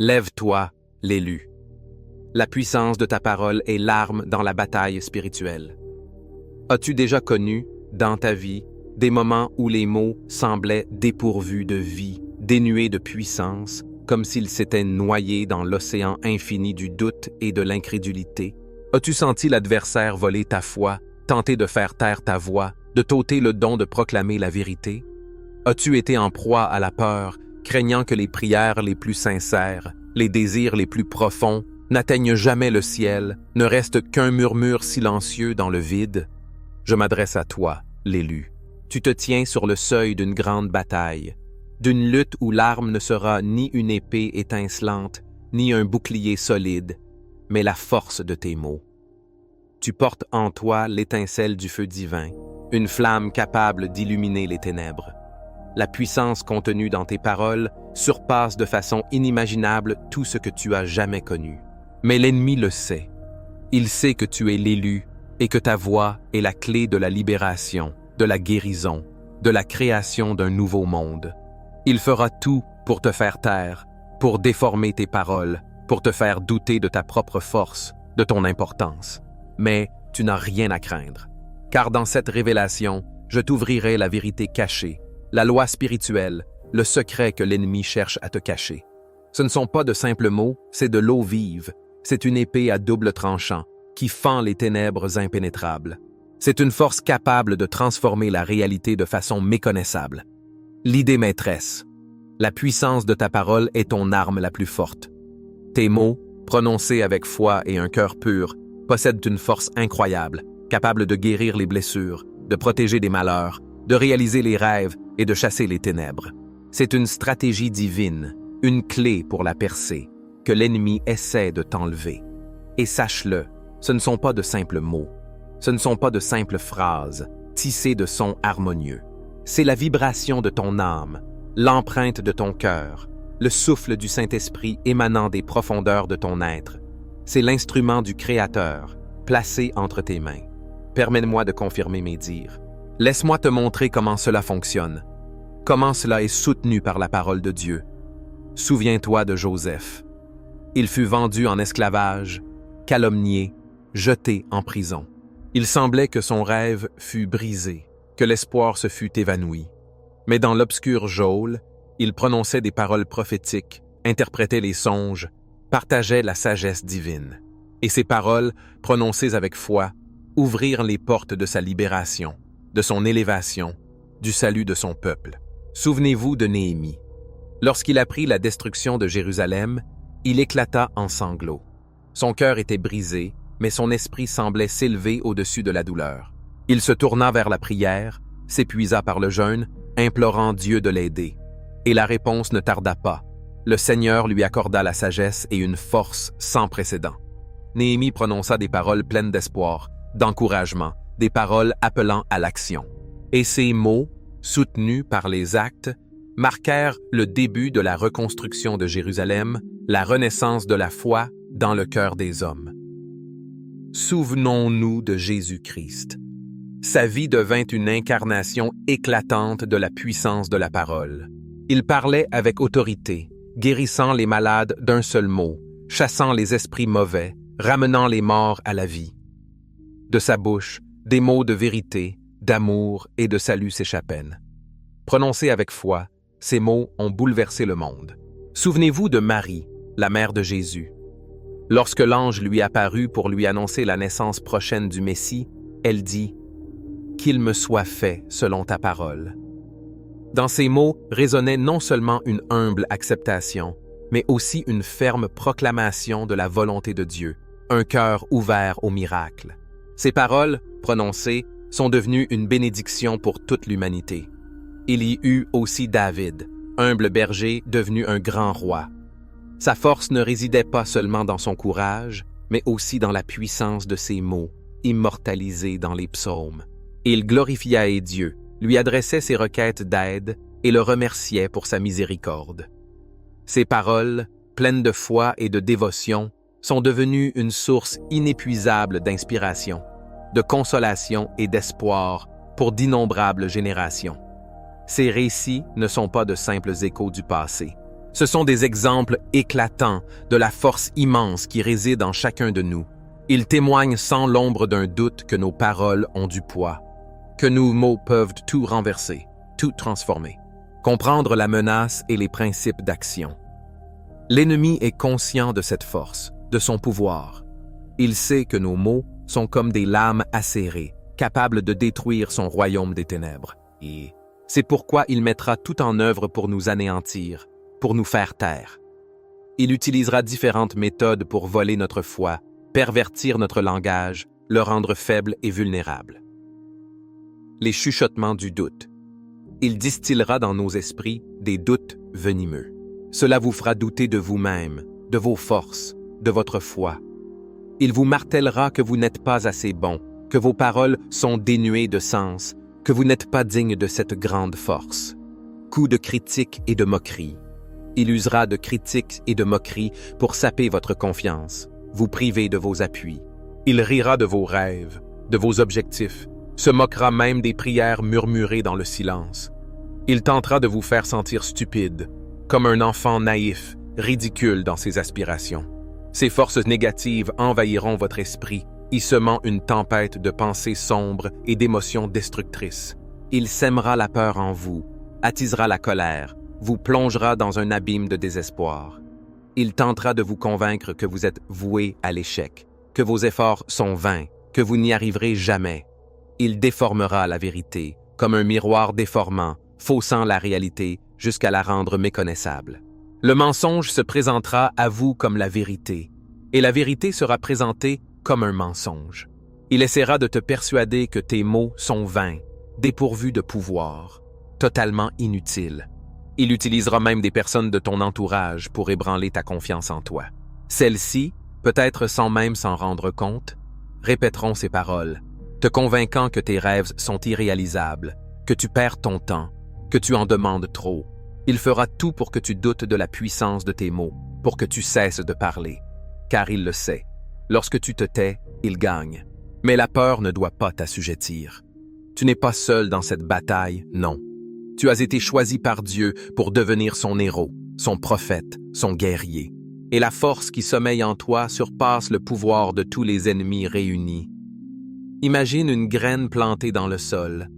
Lève-toi, l'élu. La puissance de ta parole est l'arme dans la bataille spirituelle. As-tu déjà connu, dans ta vie, des moments où les mots semblaient dépourvus de vie, dénués de puissance, comme s'ils s'étaient noyés dans l'océan infini du doute et de l'incrédulité? As-tu senti l'adversaire voler ta foi, tenter de faire taire ta voix, de t'ôter le don de proclamer la vérité? As-tu été en proie à la peur, craignant que les prières les plus sincères, les désirs les plus profonds, n'atteignent jamais le ciel, ne restent qu'un murmure silencieux dans le vide? Je m'adresse à toi, l'élu. Tu te tiens sur le seuil d'une grande bataille, d'une lutte où l'arme ne sera ni une épée étincelante, ni un bouclier solide, mais la force de tes mots. Tu portes en toi l'étincelle du feu divin, une flamme capable d'illuminer les ténèbres. La puissance contenue dans tes paroles surpasse de façon inimaginable tout ce que tu as jamais connu. Mais l'ennemi le sait. Il sait que tu es l'élu et que ta voix est la clé de la libération, de la guérison, de la création d'un nouveau monde. Il fera tout pour te faire taire, pour déformer tes paroles, pour te faire douter de ta propre force, de ton importance. Mais tu n'as rien à craindre, car dans cette révélation, je t'ouvrirai la vérité cachée, la loi spirituelle, le secret que l'ennemi cherche à te cacher. Ce ne sont pas de simples mots, c'est de l'eau vive, c'est une épée à double tranchant qui fend les ténèbres impénétrables. C'est une force capable de transformer la réalité de façon méconnaissable. L'idée maîtresse, la puissance de ta parole est ton arme la plus forte. Tes mots, prononcés avec foi et un cœur pur, possèdent une force incroyable, capable de guérir les blessures, de protéger des malheurs, de réaliser les rêves et de chasser les ténèbres. C'est une stratégie divine, une clé pour la percer, que l'ennemi essaie de t'enlever. Et sache-le, ce ne sont pas de simples mots, ce ne sont pas de simples phrases, tissées de sons harmonieux. C'est la vibration de ton âme, l'empreinte de ton cœur, le souffle du Saint-Esprit émanant des profondeurs de ton être. C'est l'instrument du Créateur, placé entre tes mains. Permets-moi de confirmer mes dires. Laisse-moi te montrer comment cela fonctionne, comment cela est soutenu par la parole de Dieu. Souviens-toi de Joseph. Il fut vendu en esclavage, calomnié, jeté en prison. Il semblait que son rêve fût brisé, que l'espoir se fût évanoui. Mais dans l'obscur geôle, il prononçait des paroles prophétiques, interprétait les songes, partageait la sagesse divine. Et ces paroles, prononcées avec foi, ouvrirent les portes de sa libération, de son élévation, du salut de son peuple. Souvenez-vous de Néhémie. Lorsqu'il apprit la destruction de Jérusalem, il éclata en sanglots. Son cœur était brisé, mais son esprit semblait s'élever au-dessus de la douleur. Il se tourna vers la prière, s'épuisa par le jeûne, implorant Dieu de l'aider. Et la réponse ne tarda pas. Le Seigneur lui accorda la sagesse et une force sans précédent. Néhémie prononça des paroles pleines d'espoir, d'encouragement, des paroles appelant à l'action. Et ces mots, soutenus par les actes, marquèrent le début de la reconstruction de Jérusalem, la renaissance de la foi dans le cœur des hommes. Souvenons-nous de Jésus-Christ. Sa vie devint une incarnation éclatante de la puissance de la parole. Il parlait avec autorité, guérissant les malades d'un seul mot, chassant les esprits mauvais, ramenant les morts à la vie. De sa bouche, des mots de vérité, d'amour et de salut s'échappaient. Prononcés avec foi, ces mots ont bouleversé le monde. Souvenez-vous de Marie, la mère de Jésus. Lorsque l'ange lui apparut pour lui annoncer la naissance prochaine du Messie, elle dit « Qu'il me soit fait selon ta parole ». Dans ces mots résonnait non seulement une humble acceptation, mais aussi une ferme proclamation de la volonté de Dieu, un cœur ouvert au miracle. Ces paroles, prononcées, sont devenues une bénédiction pour toute l'humanité. Il y eut aussi David, humble berger devenu un grand roi. Sa force ne résidait pas seulement dans son courage, mais aussi dans la puissance de ses mots, immortalisés dans les psaumes. Il glorifiait Dieu, lui adressait ses requêtes d'aide et le remerciait pour sa miséricorde. Ses paroles, pleines de foi et de dévotion, sont devenues une source inépuisable d'inspiration, de consolation et d'espoir pour d'innombrables générations. Ces récits ne sont pas de simples échos du passé. Ce sont des exemples éclatants de la force immense qui réside en chacun de nous. Ils témoignent sans l'ombre d'un doute que nos paroles ont du poids, que nos mots peuvent tout renverser, tout transformer. Comprendre la menace et les principes d'action. L'ennemi est conscient de cette force, de son pouvoir. Il sait que nos mots sont comme des lames acérées, capables de détruire son royaume des ténèbres. Et c'est pourquoi il mettra tout en œuvre pour nous anéantir, pour nous faire taire. Il utilisera différentes méthodes pour voler notre foi, pervertir notre langage, le rendre faible et vulnérable. Les chuchotements du doute. Il distillera dans nos esprits des doutes venimeux. Cela vous fera douter de vous-même, de vos forces, de votre foi. Il vous martèlera que vous n'êtes pas assez bon, que vos paroles sont dénuées de sens, que vous n'êtes pas digne de cette grande force. Coups de critique et de moquerie. Il usera de critiques et de moqueries pour saper votre confiance, vous priver de vos appuis. Il rira de vos rêves, de vos objectifs, se moquera même des prières murmurées dans le silence. Il tentera de vous faire sentir stupide, comme un enfant naïf, ridicule dans ses aspirations. Ces forces négatives envahiront votre esprit, y semant une tempête de pensées sombres et d'émotions destructrices. Il sèmera la peur en vous, attisera la colère, vous plongera dans un abîme de désespoir. Il tentera de vous convaincre que vous êtes voué à l'échec, que vos efforts sont vains, que vous n'y arriverez jamais. Il déformera la vérité, comme un miroir déformant, faussant la réalité jusqu'à la rendre méconnaissable. Le mensonge se présentera à vous comme la vérité, et la vérité sera présentée comme un mensonge. Il essaiera de te persuader que tes mots sont vains, dépourvus de pouvoir, totalement inutiles. Il utilisera même des personnes de ton entourage pour ébranler ta confiance en toi. Celles-ci, peut-être sans même s'en rendre compte, répéteront ces paroles, te convainquant que tes rêves sont irréalisables, que tu perds ton temps, que tu en demandes trop. Il fera tout pour que tu doutes de la puissance de tes mots, pour que tu cesses de parler. Car il le sait. Lorsque tu te tais, il gagne. Mais la peur ne doit pas t'assujettir. Tu n'es pas seul dans cette bataille, non. Tu as été choisi par Dieu pour devenir son héros, son prophète, son guerrier. Et la force qui sommeille en toi surpasse le pouvoir de tous les ennemis réunis. Imagine une graine plantée dans le sol,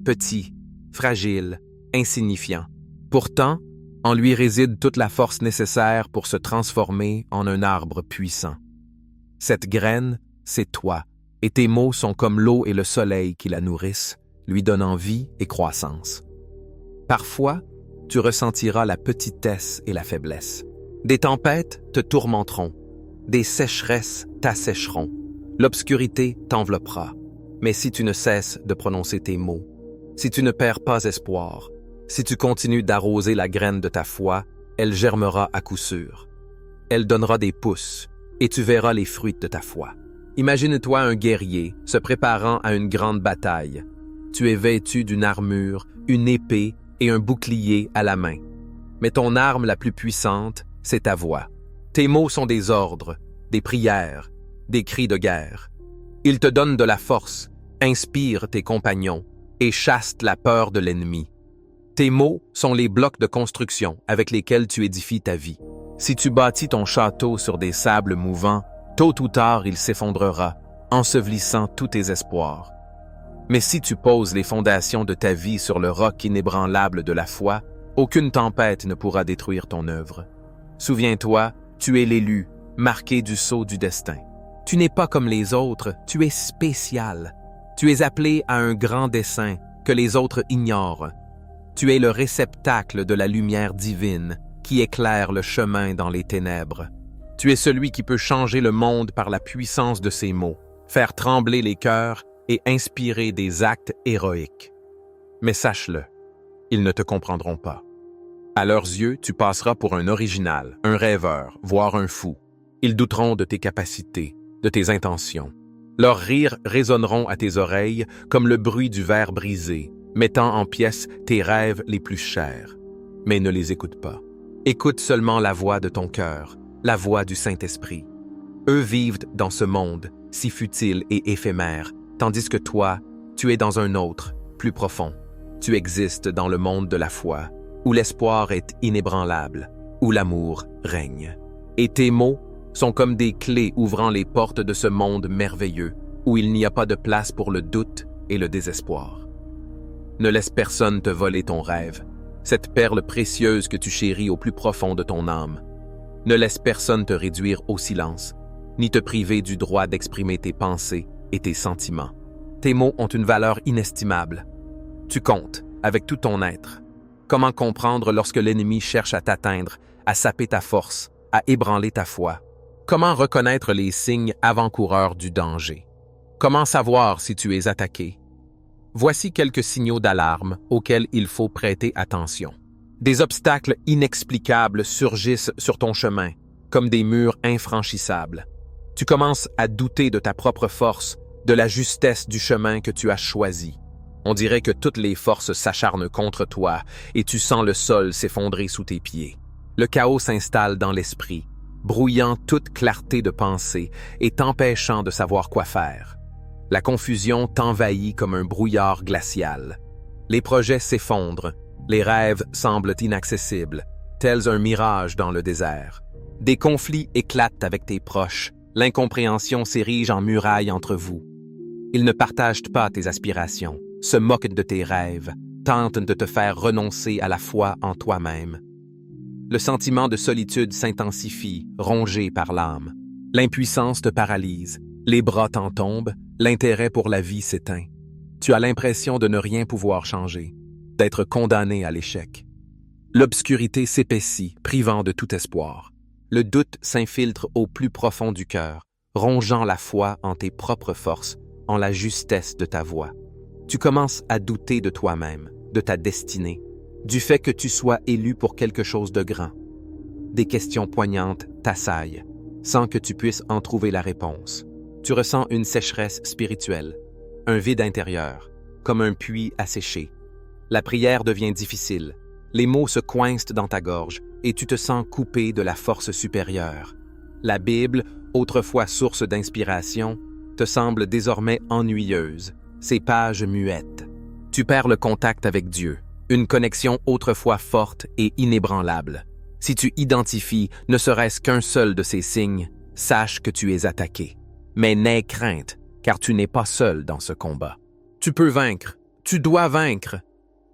petit, fragile, insignifiant. Pourtant, en lui réside toute la force nécessaire pour se transformer en un arbre puissant. Cette graine, c'est toi, et tes mots sont comme l'eau et le soleil qui la nourrissent, lui donnant vie et croissance. Parfois, tu ressentiras la petitesse et la faiblesse. Des tempêtes te tourmenteront, des sécheresses t'assécheront, l'obscurité t'enveloppera. Mais si tu ne cesses de prononcer tes mots, si tu ne perds pas espoir, si tu continues d'arroser la graine de ta foi, elle germera à coup sûr. Elle donnera des pousses, et tu verras les fruits de ta foi. Imagine-toi un guerrier se préparant à une grande bataille. Tu es vêtu d'une armure, une épée et un bouclier à la main. Mais ton arme la plus puissante, c'est ta voix. Tes mots sont des ordres, des prières, des cris de guerre. Ils te donnent de la force, inspirent tes compagnons et chassent la peur de l'ennemi. Tes mots sont les blocs de construction avec lesquels tu édifies ta vie. Si tu bâtis ton château sur des sables mouvants, tôt ou tard il s'effondrera, ensevelissant tous tes espoirs. Mais si tu poses les fondations de ta vie sur le roc inébranlable de la foi, aucune tempête ne pourra détruire ton œuvre. Souviens-toi, tu es l'élu, marqué du sceau du destin. Tu n'es pas comme les autres, tu es spécial. Tu es appelé à un grand dessein que les autres ignorent. Tu es le réceptacle de la lumière divine qui éclaire le chemin dans les ténèbres. Tu es celui qui peut changer le monde par la puissance de ses mots, faire trembler les cœurs et inspirer des actes héroïques. Mais sache-le, ils ne te comprendront pas. À leurs yeux, tu passeras pour un original, un rêveur, voire un fou. Ils douteront de tes capacités, de tes intentions. Leurs rires résonneront à tes oreilles comme le bruit du verre brisé, mettant en pièces tes rêves les plus chers. Mais ne les écoute pas. Écoute seulement la voix de ton cœur, la voix du Saint-Esprit. Eux vivent dans ce monde, si futile et éphémère, tandis que toi, tu es dans un autre, plus profond. Tu existes dans le monde de la foi, où l'espoir est inébranlable. où l'amour règne. Et tes mots sont comme des clés ouvrant les portes de ce monde merveilleux où il n'y a pas de place pour le doute et le désespoir. Ne laisse personne te voler ton rêve, cette perle précieuse que tu chéris au plus profond de ton âme. Ne laisse personne te réduire au silence, ni te priver du droit d'exprimer tes pensées et tes sentiments. Tes mots ont une valeur inestimable. Tu comptes, avec tout ton être. Comment comprendre lorsque l'ennemi cherche à t'atteindre, à saper ta force, à ébranler ta foi? Comment reconnaître les signes avant-coureurs du danger? Comment savoir si tu es attaqué? Voici quelques signaux d'alarme auxquels il faut prêter attention. Des obstacles inexplicables surgissent sur ton chemin, comme des murs infranchissables. Tu commences à douter de ta propre force, de la justesse du chemin que tu as choisi. On dirait que toutes les forces s'acharnent contre toi et tu sens le sol s'effondrer sous tes pieds. Le chaos s'installe dans l'esprit, brouillant toute clarté de pensée et t'empêchant de savoir quoi faire. La confusion t'envahit comme un brouillard glacial. Les projets s'effondrent, les rêves semblent inaccessibles, tels un mirage dans le désert. Des conflits éclatent avec tes proches, l'incompréhension s'érige en muraille entre vous. Ils ne partagent pas tes aspirations, se moquent de tes rêves, tentent de te faire renoncer à la foi en toi-même. Le sentiment de solitude s'intensifie, rongé par l'âme. L'impuissance te paralyse, les bras t'en tombent, l'intérêt pour la vie s'éteint. Tu as l'impression de ne rien pouvoir changer, d'être condamné à l'échec. L'obscurité s'épaissit, privant de tout espoir. Le doute s'infiltre au plus profond du cœur, rongeant la foi en tes propres forces, en la justesse de ta voix. Tu commences à douter de toi-même, de ta destinée, du fait que tu sois élu pour quelque chose de grand. Des questions poignantes t'assaillent, sans que tu puisses en trouver la réponse. Tu ressens une sécheresse spirituelle, un vide intérieur, comme un puits asséché. La prière devient difficile, les mots se coincent dans ta gorge et tu te sens coupé de la force supérieure. La Bible, autrefois source d'inspiration, te semble désormais ennuyeuse, ses pages muettes. Tu perds le contact avec Dieu, une connexion autrefois forte et inébranlable. Si tu identifies ne serait-ce qu'un seul de ces signes, sache que tu es attaqué. Mais n'aie crainte, car tu n'es pas seul dans ce combat. Tu peux vaincre, tu dois vaincre.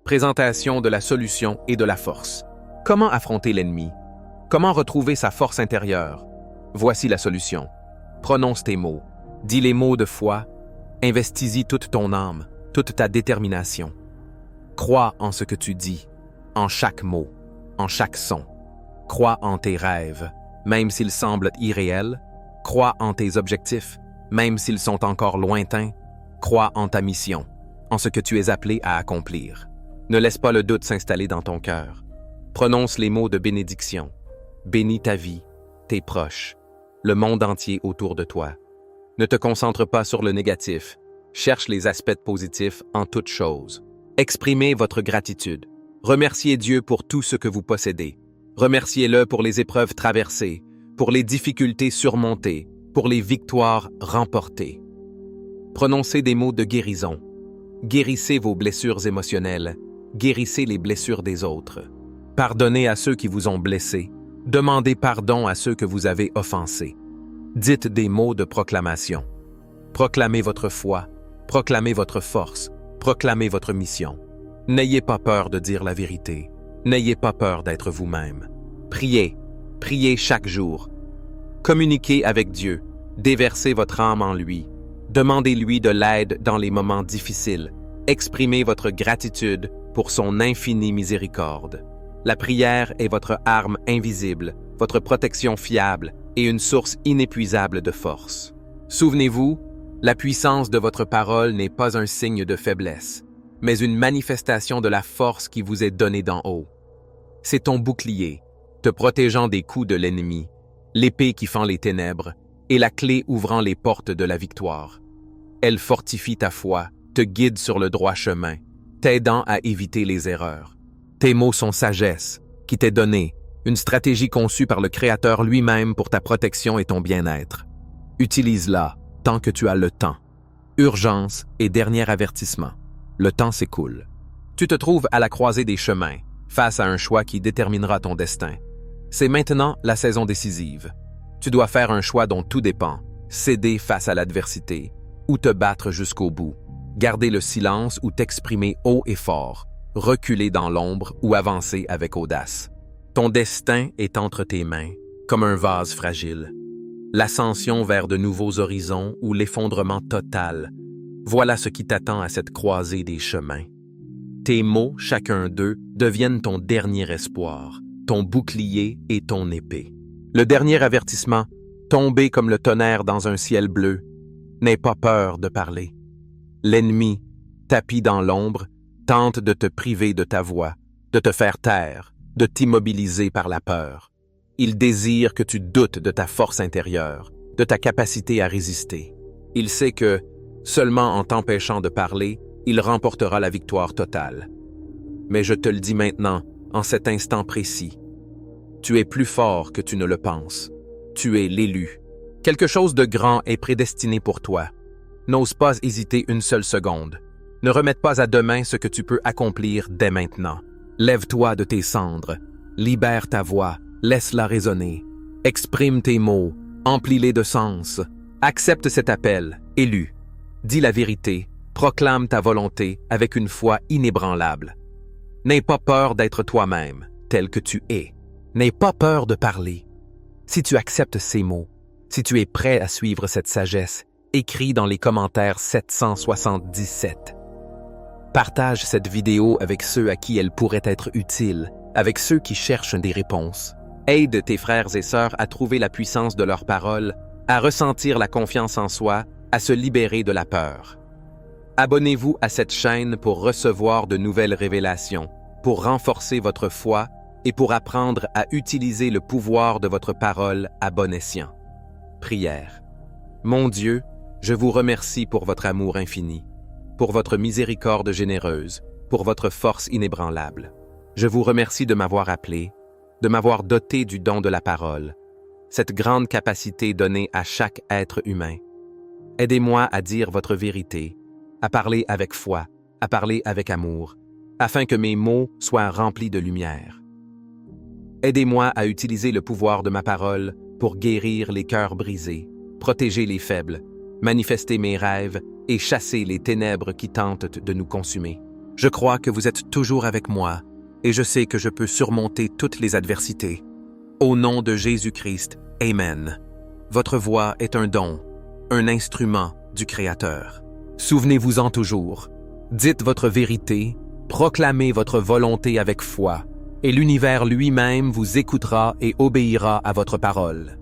Présentation de la solution et de la force. Comment affronter l'ennemi? Comment retrouver sa force intérieure? Voici la solution. Prononce tes mots, dis les mots de foi, investis-y toute ton âme, toute ta détermination. Crois en ce que tu dis, en chaque mot, en chaque son. Crois en tes rêves, même s'ils semblent irréels. Crois en tes objectifs, même s'ils sont encore lointains. Crois en ta mission, en ce que tu es appelé à accomplir. Ne laisse pas le doute s'installer dans ton cœur. Prononce les mots de bénédiction. Bénis ta vie, tes proches, le monde entier autour de toi. Ne te concentre pas sur le négatif. Cherche les aspects positifs en toutes choses. Exprimez votre gratitude. Remerciez Dieu pour tout ce que vous possédez. Remerciez-le pour les épreuves traversées, pour les difficultés surmontées, pour les victoires remportées. Prononcez des mots de guérison. Guérissez vos blessures émotionnelles. Guérissez les blessures des autres. Pardonnez à ceux qui vous ont blessés. Demandez pardon à ceux que vous avez offensés. Dites des mots de proclamation. Proclamez votre foi. Proclamez votre force. Proclamez votre mission. N'ayez pas peur de dire la vérité. N'ayez pas peur d'être vous-même. Priez. Priez chaque jour. Communiquez avec Dieu. Déversez votre âme en lui. Demandez-lui de l'aide dans les moments difficiles. Exprimez votre gratitude pour son infinie miséricorde. La prière est votre arme invisible, votre protection fiable et une source inépuisable de force. Souvenez-vous, la puissance de votre parole n'est pas un signe de faiblesse, mais une manifestation de la force qui vous est donnée d'en haut. C'est ton bouclier, te protégeant des coups de l'ennemi, l'épée qui fend les ténèbres et la clé ouvrant les portes de la victoire. Elle fortifie ta foi, te guide sur le droit chemin, t'aidant à éviter les erreurs. Tes mots sont sagesse, qui t'est donnée, une stratégie conçue par le Créateur lui-même pour ta protection et ton bien-être. Utilise-la tant que tu as le temps. Urgence et dernier avertissement. Le temps s'écoule. Tu te trouves à la croisée des chemins, face à un choix qui déterminera ton destin. C'est maintenant la saison décisive. Tu dois faire un choix dont tout dépend. Céder face à l'adversité ou te battre jusqu'au bout. Garder le silence ou t'exprimer haut et fort. Reculer dans l'ombre ou avancer avec audace. Ton destin est entre tes mains, comme un vase fragile. L'ascension vers de nouveaux horizons ou l'effondrement total. Voilà ce qui t'attend à cette croisée des chemins. Tes mots, chacun d'eux, deviennent ton dernier espoir, ton bouclier et ton épée. Le dernier avertissement, tomber comme le tonnerre dans un ciel bleu, n'aie pas peur de parler. L'ennemi, tapi dans l'ombre, tente de te priver de ta voix, de te faire taire, de t'immobiliser par la peur. Il désire que tu doutes de ta force intérieure, de ta capacité à résister. Il sait que, seulement en t'empêchant de parler, il remportera la victoire totale. Mais je te le dis maintenant, en cet instant précis. Tu es plus fort que tu ne le penses. Tu es l'élu. Quelque chose de grand est prédestiné pour toi. N'ose pas hésiter une seule seconde. Ne remette pas à demain ce que tu peux accomplir dès maintenant. Lève-toi de tes cendres. Libère ta voix. Laisse-la résonner. Exprime tes mots. Emplis-les de sens. Accepte cet appel. Élu. Dis la vérité. Proclame ta volonté avec une foi inébranlable. N'aie pas peur d'être toi-même, tel que tu es. N'aie pas peur de parler. Si tu acceptes ces mots, si tu es prêt à suivre cette sagesse, écris dans les commentaires 777. Partage cette vidéo avec ceux à qui elle pourrait être utile, avec ceux qui cherchent des réponses. Aide tes frères et sœurs à trouver la puissance de leurs paroles, à ressentir la confiance en soi, à se libérer de la peur. Abonnez-vous à cette chaîne pour recevoir de nouvelles révélations, pour renforcer votre foi et pour apprendre à utiliser le pouvoir de votre parole à bon escient. Prière. Mon Dieu, je vous remercie pour votre amour infini, pour votre miséricorde généreuse, pour votre force inébranlable. Je vous remercie de m'avoir appelé, de m'avoir doté du don de la parole, cette grande capacité donnée à chaque être humain. Aidez-moi à dire votre vérité, à parler avec foi, à parler avec amour, afin que mes mots soient remplis de lumière. Aidez-moi à utiliser le pouvoir de ma parole pour guérir les cœurs brisés, protéger les faibles, manifester mes rêves et chasser les ténèbres qui tentent de nous consumer. Je crois que vous êtes toujours avec moi et je sais que je peux surmonter toutes les adversités. Au nom de Jésus-Christ, Amen. Votre voix est un don, un instrument du Créateur. Souvenez-vous-en toujours. Dites votre vérité, proclamez votre volonté avec foi, et l'univers lui-même vous écoutera et obéira à votre parole.